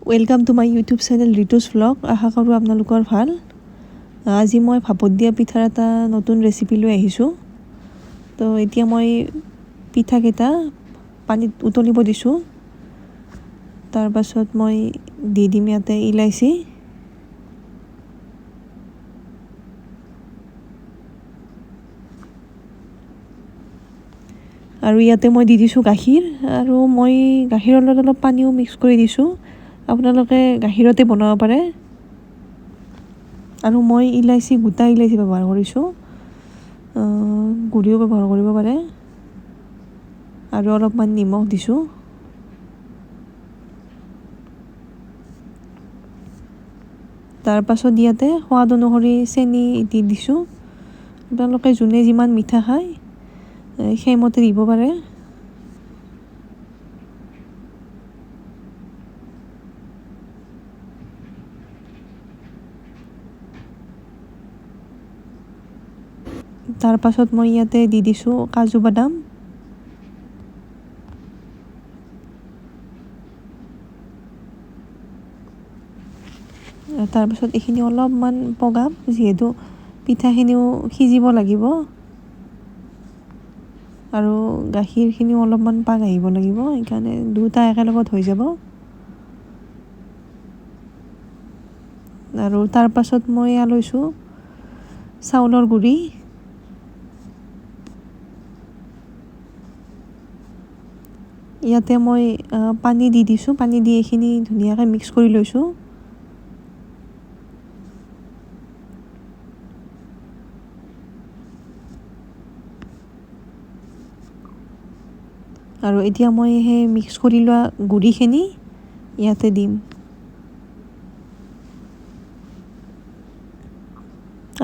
Welcome to my YouTube channel Ritu's vlog. আশা কৰোঁ আপোনালোকৰ ভাল। আজি মই ভাপত দিয়া পিঠাৰ এটা নতুন ৰেচিপি লৈ আহিছোঁ। তো এতিয়া মই পিঠাকেইটা পানীত উতলিব দিছোঁ। তাৰপাছত মই দি দিম ইয়াতে ইলাইচি, আৰু ইয়াতে মই দি দিছোঁ গাখীৰ, আৰু মই গাখীৰৰ লগত অলপ পানীও মিক্স কৰি দিছোঁ। আপোনালোকে গাখীৰতে বনাব পাৰে। আৰু মই ইলাইচি, গোটা ইলাইচি ব্যৱহাৰ কৰিছোঁ, গুড়িও ব্যৱহাৰ কৰিব পাৰে। আৰু অলপমান নিমখ দিছোঁ। তাৰপাছত ইয়াতে সোৱাদ অনুসৰি চেনি দি দিছোঁ। আপোনালোকে যোনে যিমান মিঠা খায় সেইমতে দিব পাৰে। তাৰপাছত মই ইয়াতে দি দিছোঁ কাজু বাদাম, তাৰপাছত এইখিনি অলপমান পগাম, যিহেতু পিঠাখিনিও সিজিব লাগিব আৰু গাখীৰখিনিও অলপমান পাগ আহিব লাগিব, সেইকাৰণে দুটা একেলগত হৈ যাব। আৰু তাৰপাছত মই এয়া লৈছোঁ চাউলৰ গুড়ি, ইয়াতে মই পানী দি দিছোঁ। পানী দি এইখিনি ধুনীয়াকৈ মিক্স কৰি লৈছোঁ। আৰু এতিয়া মই সেই মিক্স কৰি লোৱা গুড়িখিনি ইয়াতে দিম।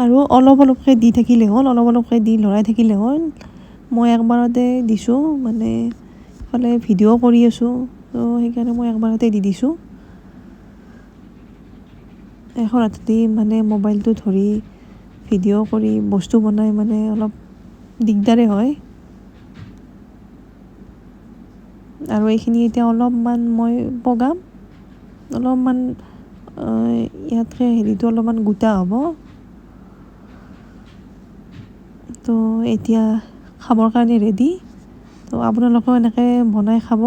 আৰু অলপ অলপকৈ দি থাকিলে হ'ল, অলপ অলপকৈ দি লৰাই থাকিলে হ'ল। মই একবাৰতে দিছোঁ, মানে ইফালে ভিডিঅ' কৰি আছোঁ, তো সেইকাৰণে মই একবাৰতে দি দিছোঁ। এখন হাতেদি মানে মোবাইলটো ধৰি ভিডিঅ' কৰি বস্তু বনাই মানে অলপ দিগদাৰে হয়। আৰু এইখিনি এতিয়া অলপমান মই পগাম, অলপমান ইয়াতকৈ হেৰিটো অলপমান গোটা হ'ব। তো এতিয়া খাবৰ কাৰণে ৰেডি। তো আপোনালোকেও এনেকৈ বনাই খাব,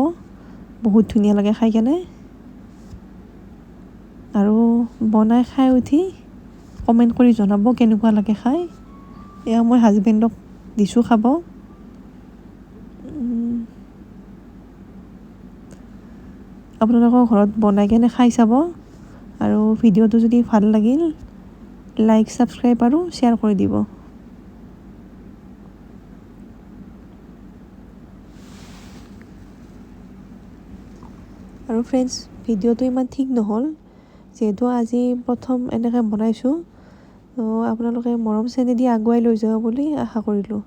বহুত ধুনীয়া লাগে খাই কেনে। আৰু বনাই খাই উঠি কমেণ্ট কৰি জনাব কেনেকুৱা লাগে খাই। এয়া মই হাজবেণ্ডক দিছোঁ খাব। আপোনালোকৰ ঘৰত বনাই কেনে খাই চাব। আৰু ভিডিঅ'টো যদি ভাল লাগিল, লাইক, ছাবস্ক্ৰাইব আৰু শ্বেয়াৰ কৰি দিব। আৰু ফ্ৰেণ্ডছ, ভিডিঅ'টো ইমান ঠিক নহ'ল, যিহেতু আজি প্ৰথম এনেকৈ বনাইছোঁ। তো আপোনালোকে মৰম চেনেহ দি আগুৱাই লৈ যাব বুলি আশা কৰিলোঁ।